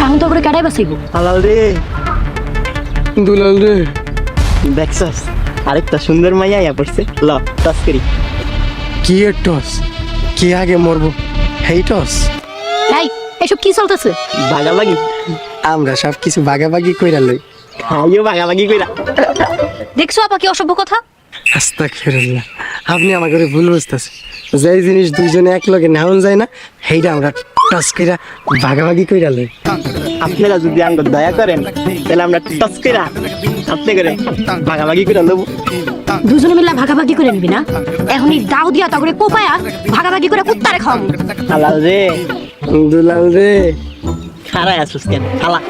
এখন তো করে কাটাই বাঁচাইবো। হালাল রে দুলাল রে দেখছস আরেকটা সুন্দর মাইয়া আয়া পড়ছে ল টস করি কি এর টস কে আগে মরবো হেই টস এই এসব কি চলতেছে? ভাগাভাগি আমরা সব কিছু ভাগাভাগি কইরা লই আইও ভাগাভাগি কইরা দেখছো আপা কি অসভ্য কথা। আস্তাগফিরুল্লাহ আপনি আমার করে ভুল বুঝতেছেন যেই জিনিস দুইজনে এক লগে নেওয়া যায় না সেইটা আমরা টস কইরা ভাগাভাগি কইরা লই আপনারা যদি আমাকে দয়া করেন তাহলে আমরা টস কইরা আপনি করে ভাগাভাগি কইরা লব দুজনে মিলে ভাগাভাগি করে নিবি না? এখনই দাও দিয়া তারপরে কোপায়া ভাগাভাগি করে কুত্তারে খাওয়াবো। হালাল রে দুলাল রে খারাই আসুস কেন খালা